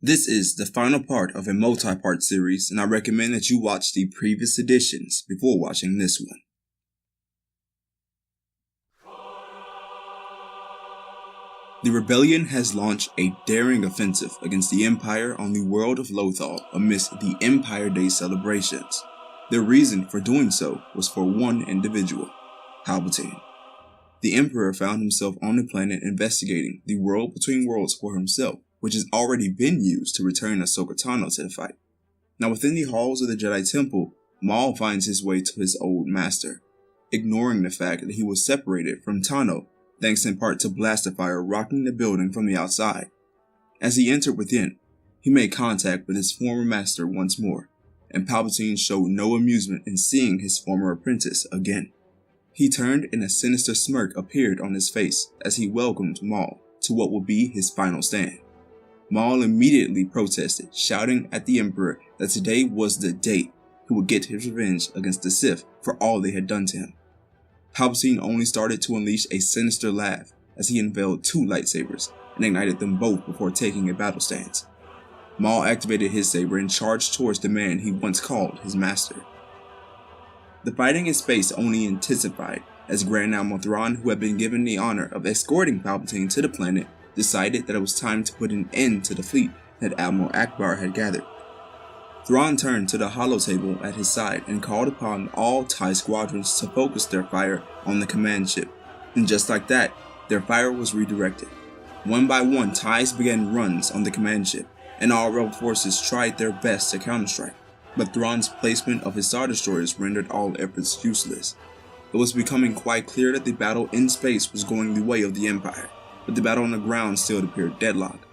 This is the final part of a multi-part series, and I recommend that you watch the previous editions before watching this one. The rebellion has launched a daring offensive against the Empire on the world of Lothal amidst the Empire Day celebrations. Their reason for doing so was for one individual, Palpatine. The Emperor found himself on the planet investigating the world between worlds for himself, which has already been used to return Ahsoka Tano to the fight. Now within the halls of the Jedi Temple, Maul finds his way to his old master, ignoring the fact that he was separated from Tano, thanks in part to blaster fire rocking the building from the outside. As he entered within, he made contact with his former master once more, and Palpatine showed no amusement in seeing his former apprentice again. He turned and a sinister smirk appeared on his face as he welcomed Maul to what would be his final stand. Maul immediately protested, shouting at the Emperor that today was the day he would get his revenge against the Sith for all they had done to him. Palpatine only started to unleash a sinister laugh as he unveiled two lightsabers and ignited them both before taking a battle stance. Maul activated his saber and charged towards the man he once called his master. The fighting in space only intensified as Grand Admiral Thrawn, who had been given the honor of escorting Palpatine to the planet, decided that it was time to put an end to the fleet that Admiral Akbar had gathered. Thrawn turned to the holotable at his side and called upon all TIE squadrons to focus their fire on the command ship, and just like that, their fire was redirected. One by one, TIEs began runs on the command ship, and all rebel forces tried their best to counterstrike, but Thrawn's placement of his Star Destroyers rendered all efforts useless. It was becoming quite clear that the battle in space was going the way of the Empire, but the battle on the ground still appeared deadlocked.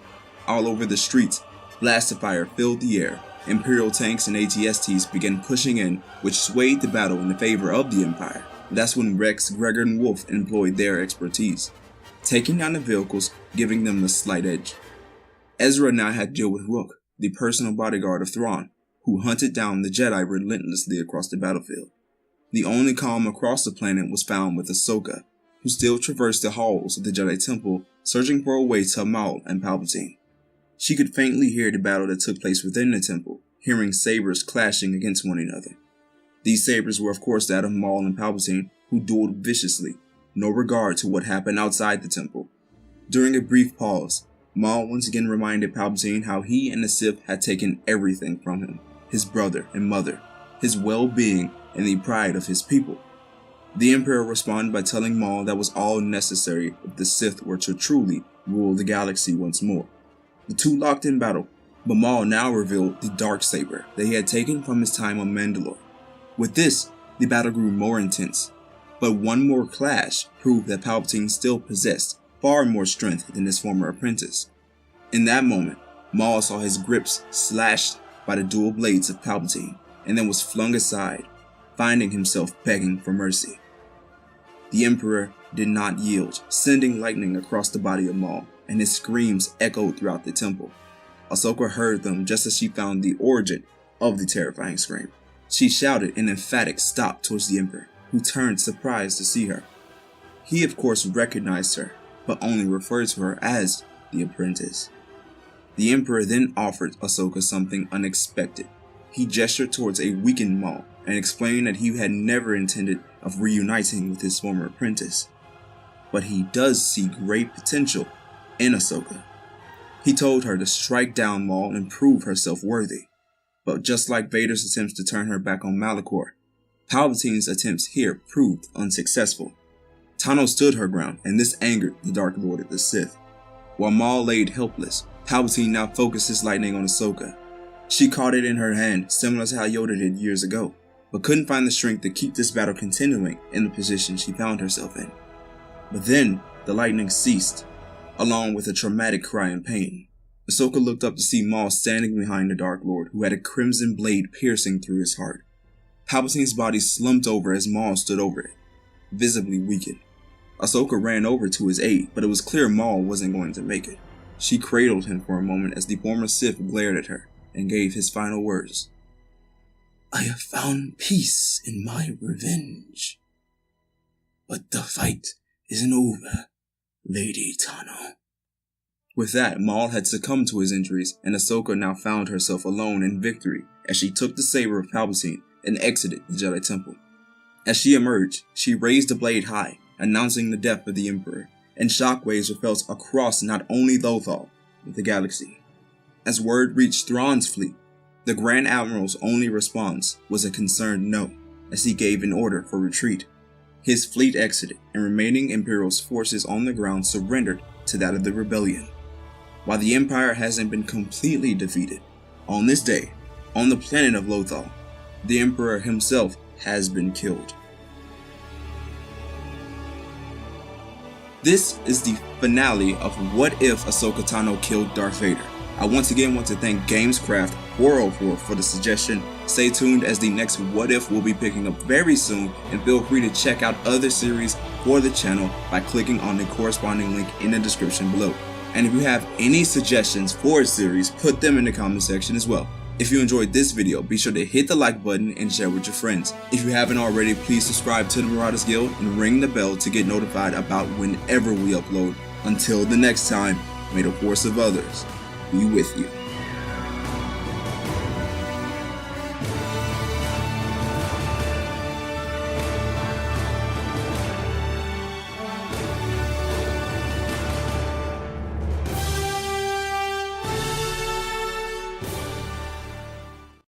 All over the streets, blaster fire filled the air. Imperial tanks and AT-STs began pushing in, which swayed the battle in the favor of the Empire. That's when Rex, Gregor, and Wolf employed their expertise, taking down the vehicles, giving them a slight edge. Ezra now had to deal with Rook, the personal bodyguard of Thrawn, who hunted down the Jedi relentlessly across the battlefield. The only calm across the planet was found with Ahsoka, who still traversed the halls of the Jedi Temple, searching for a way to Maul and Palpatine. She could faintly hear the battle that took place within the temple, hearing sabers clashing against one another. These sabers were of course that of Maul and Palpatine, who dueled viciously, no regard to what happened outside the temple. During a brief pause, Maul once again reminded Palpatine how he and the Sith had taken everything from him, his brother and mother, his well-being, and the pride of his people. The Emperor responded by telling Maul that was all necessary if the Sith were to truly rule the galaxy once more. The two locked in battle, but Maul now revealed the Darksaber that he had taken from his time on Mandalore. With this, the battle grew more intense, but one more clash proved that Palpatine still possessed far more strength than his former apprentice. In that moment, Maul saw his grips slashed by the dual blades of Palpatine, and then was flung aside, finding himself begging for mercy. The Emperor did not yield, sending lightning across the body of Maul, and his screams echoed throughout the temple. Ahsoka heard them just as she found the origin of the terrifying scream. She shouted an emphatic stop towards the Emperor, who turned surprised to see her. He of course recognized her, but only referred to her as the apprentice. The Emperor then offered Ahsoka something unexpected. He gestured towards a weakened Maul and explained that he had never intended of reuniting with his former apprentice, but he does see great potential in Ahsoka. He told her to strike down Maul and prove herself worthy, but just like Vader's attempts to turn her back on Malachor, Palpatine's attempts here proved unsuccessful. Tano stood her ground, and this angered the Dark Lord of the Sith. While Maul laid helpless, Palpatine now focused his lightning on Ahsoka. She caught it in her hand, similar to how Yoda did years ago, but couldn't find the strength to keep this battle continuing in the position she found herself in. But then, the lightning ceased, along with a traumatic cry in pain. Ahsoka looked up to see Maul standing behind the Dark Lord, who had a crimson blade piercing through his heart. Palpatine's body slumped over as Maul stood over it, visibly weakened. Ahsoka ran over to his aid, but it was clear Maul wasn't going to make it. She cradled him for a moment as the former Sith glared at her and gave his final words. "I have found peace in my revenge. But the fight isn't over, Lady Tano." With that, Maul had succumbed to his injuries, and Ahsoka now found herself alone in victory as she took the saber of Palpatine and exited the Jedi Temple. As she emerged, she raised the blade high, announcing the death of the Emperor, and shockwaves were felt across not only Lothal, but the galaxy. As word reached Thrawn's fleet, the Grand Admiral's only response was a concerned no, as he gave an order for retreat. His fleet exited, and remaining Imperial forces on the ground surrendered to that of the rebellion. While the Empire hasn't been completely defeated, on this day, on the planet of Lothal, the Emperor himself has been killed. This is the finale of What If Ahsoka Tano Killed Darth Vader. I once again want to thank Gamescraft404 for the suggestion. Stay tuned as the next What If will be picking up very soon, and feel free to check out other series for the channel by clicking on the corresponding link in the description below. And if you have any suggestions for a series, put them in the comment section as well. If you enjoyed this video, be sure to hit the like button and share with your friends. If you haven't already, please subscribe to the Marauders Guild and ring the bell to get notified about whenever we upload. Until the next time, may the force of others be with you.